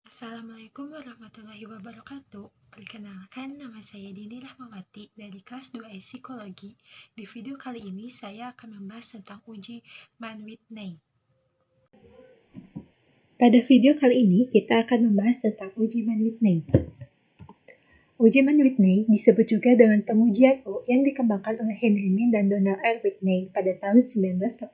Assalamualaikum warahmatullahi wabarakatuh. Perkenalkan, nama saya Dini Rahmawati dari kelas 2 Psikologi. Di video kali ini saya akan membahas tentang uji Mann-Whitney. Pada video kali ini kita akan membahas tentang uji Mann-Whitney. Uji Mann-Whitney disebut juga dengan pengujian O yang dikembangkan oleh Henry Mann dan Donald R. Whitney pada tahun 1947.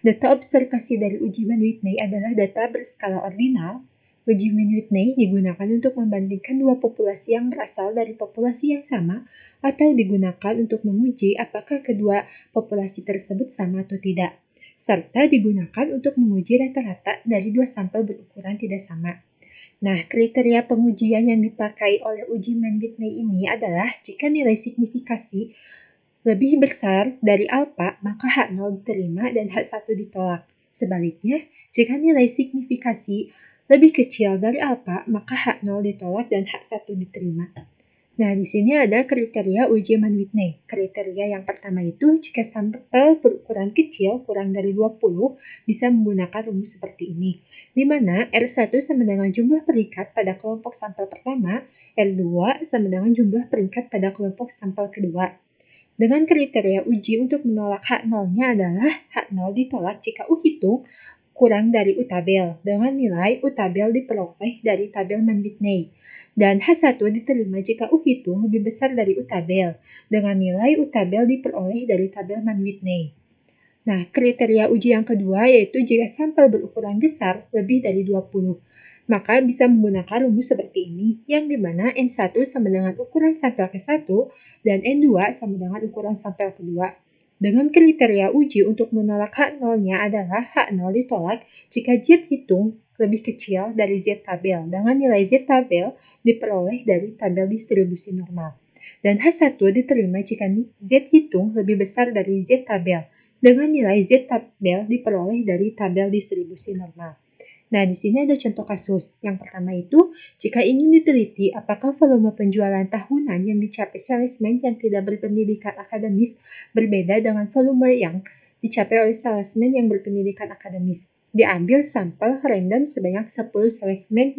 Data observasi dari uji Mann-Whitney adalah data berskala ordinal. Uji Mann-Whitney digunakan untuk membandingkan dua populasi yang berasal dari populasi yang sama atau digunakan untuk menguji apakah kedua populasi tersebut sama atau tidak, serta digunakan untuk menguji rata-rata dari dua sampel berukuran tidak sama. Nah, kriteria pengujian yang dipakai oleh uji Mann-Whitney ini adalah jika nilai signifikasi lebih besar dari alfa, maka H0 diterima dan H1 ditolak. Sebaliknya, jika nilai signifikasi lebih kecil dari alfa, maka H0 ditolak dan H1 diterima. Nah, di sini ada kriteria uji Mann-Whitney. Kriteria yang pertama itu, jika sampel berukuran kecil kurang dari 20, bisa menggunakan rumus seperti ini, di mana R1 sama dengan jumlah peringkat pada kelompok sampel pertama, R2 sama dengan jumlah peringkat pada kelompok sampel kedua. Dengan kriteria uji untuk menolak H0-nya adalah H0 ditolak jika U hitung kurang dari U tabel, dengan nilai U tabel diperoleh dari tabel Mann-Whitney. Dan H1 diterima jika U hitung lebih besar dari U tabel, dengan nilai U tabel diperoleh dari tabel Mann-Whitney. Nah, kriteria uji yang kedua yaitu jika sampel berukuran besar lebih dari 20. Maka bisa menggunakan rumus seperti ini, yang dimana N1 sama dengan ukuran sampel ke-1 dan N2 sama dengan ukuran sampel kedua. Dengan kriteria uji untuk menolak H0-nya adalah H0 ditolak jika Z hitung lebih kecil dari Z tabel, dengan nilai Z tabel diperoleh dari tabel distribusi normal. Dan H1 diterima jika Z hitung lebih besar dari Z tabel, dengan nilai Z tabel diperoleh dari tabel distribusi normal. Nah, di sini ada contoh kasus. Yang pertama itu, jika ingin diteliti apakah volume penjualan tahunan yang dicapai salesman yang tidak berpendidikan akademis berbeda dengan volume yang dicapai oleh salesman yang berpendidikan akademis. Diambil sampel random sebanyak 10 salesman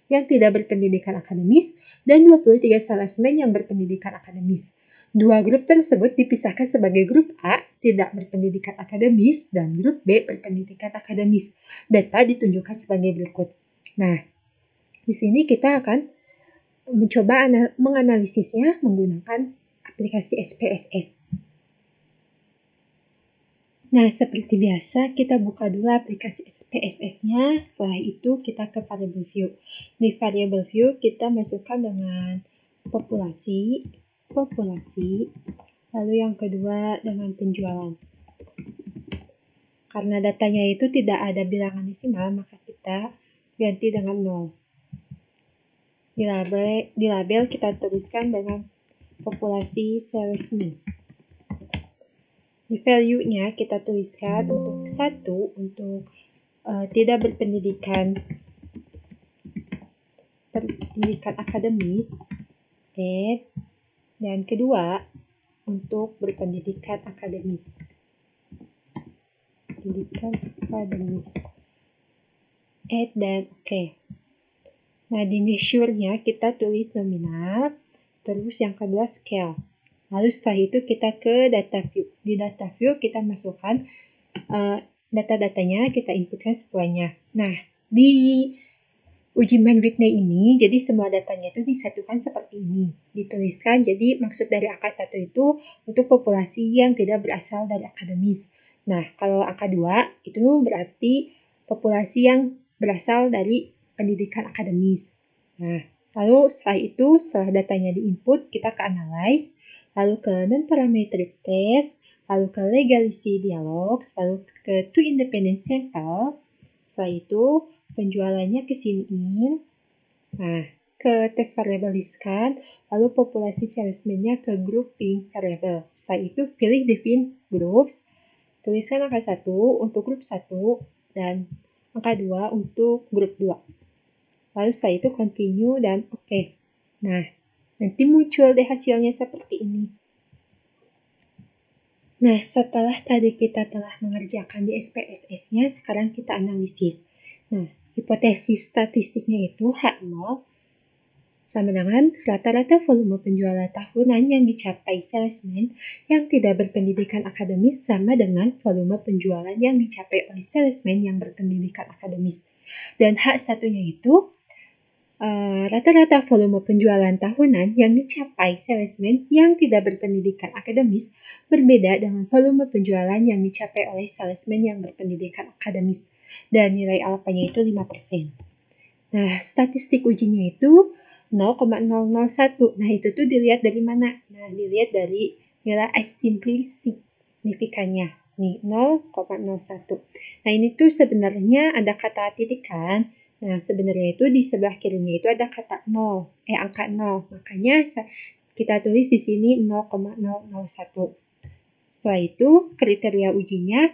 yang tidak berpendidikan akademis dan 23 salesman yang berpendidikan akademis. Dua grup tersebut dipisahkan sebagai grup A, tidak berpendidikan akademis, dan grup B, berpendidikan akademis. Data ditunjukkan sebagai berikut. Nah, di sini kita akan mencoba menganalisisnya menggunakan aplikasi SPSS. Nah, seperti biasa, kita buka dulu aplikasi SPSS-nya. Setelah itu, kita ke variable view. Di variable view, kita masukkan dengan populasi, lalu yang kedua dengan penjualan. Karena datanya itu tidak ada bilangan desimal, maka kita ganti dengan 0. Di label kita tuliskan dengan populasi salesman. Di value-nya kita tuliskan untuk 1 untuk tidak berpendidikan akademis, dan kedua untuk berpendidikan akademis. Dan oke. Nah, di measure-nya kita tulis nominal, terus yang kedua scale. Lalu setelah itu kita ke data view. Di data view kita masukkan data-datanya, kita inputkan semuanya. Nah, di uji Mann-Whitney ini, jadi semua datanya itu disatukan seperti ini. Dituliskan, jadi maksud dari angka 1 itu untuk populasi yang tidak berasal dari akademis. Nah, kalau angka 2 itu berarti populasi yang berasal dari pendidikan akademis. Nah, lalu setelah datanya diinput, kita ke analyze, lalu ke non-parametric test, lalu ke legality dialogs, lalu ke two independent sample. Setelah itu, penjualannya ke sini. Nah, ke test variable listkan, lalu populasi salesman-nya ke grouping variable. Setelah itu, pilih define groups, tuliskan angka 1 untuk grup 1 dan angka 2 untuk grup 2. Lalu setelah itu continue dan oke. Nah, nanti muncul deh hasilnya seperti ini. Nah, setelah tadi kita telah mengerjakan di SPSS-nya, sekarang kita analisis. Nah, Hipotesis statistiknya itu H0 sama dengan rata-rata volume penjualan tahunan yang dicapai salesman yang tidak berpendidikan akademis sama dengan volume penjualan yang dicapai oleh salesman yang berpendidikan akademis. Dan H1-nya itu rata-rata volume penjualan tahunan yang dicapai salesman yang tidak berpendidikan akademis berbeda dengan volume penjualan yang dicapai oleh salesman yang berpendidikan akademis. Dan nilai alfanya itu 5%. Nah, statistik ujinya itu 0,001. Nah, itu tuh dilihat dari mana? Nah, dilihat dari nilai signifikannya. Nih, 0,01. Nah, ini tuh sebenarnya ada kata titik kan? Nah, sebenarnya itu di sebelah kirinya itu ada kata 0, angka 0. Makanya kita tulis di sini 0,001. Setelah itu, kriteria ujinya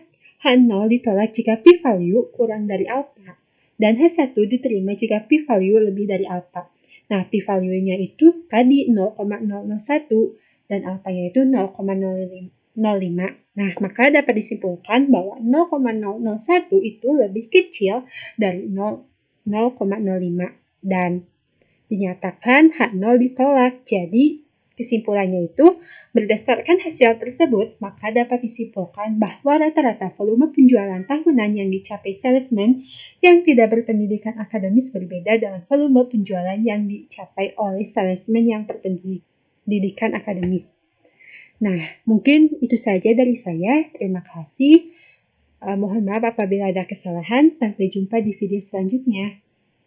H0 ditolak jika p-value kurang dari alfa, dan H1 diterima jika p-value lebih dari alfa. Nah, p-value-nya itu tadi 0,001 dan alfanya itu 0,005. Nah, maka dapat disimpulkan bahwa 0,001 itu lebih kecil dari 0,05 dan dinyatakan H0 ditolak. Jadi, kesimpulannya itu, berdasarkan hasil tersebut, maka dapat disimpulkan bahwa rata-rata volume penjualan tahunan yang dicapai salesman yang tidak berpendidikan akademis berbeda dengan volume penjualan yang dicapai oleh salesman yang berpendidikan akademis. Nah, mungkin itu saja dari saya. Terima kasih. Mohon maaf apabila ada kesalahan. Sampai jumpa di video selanjutnya.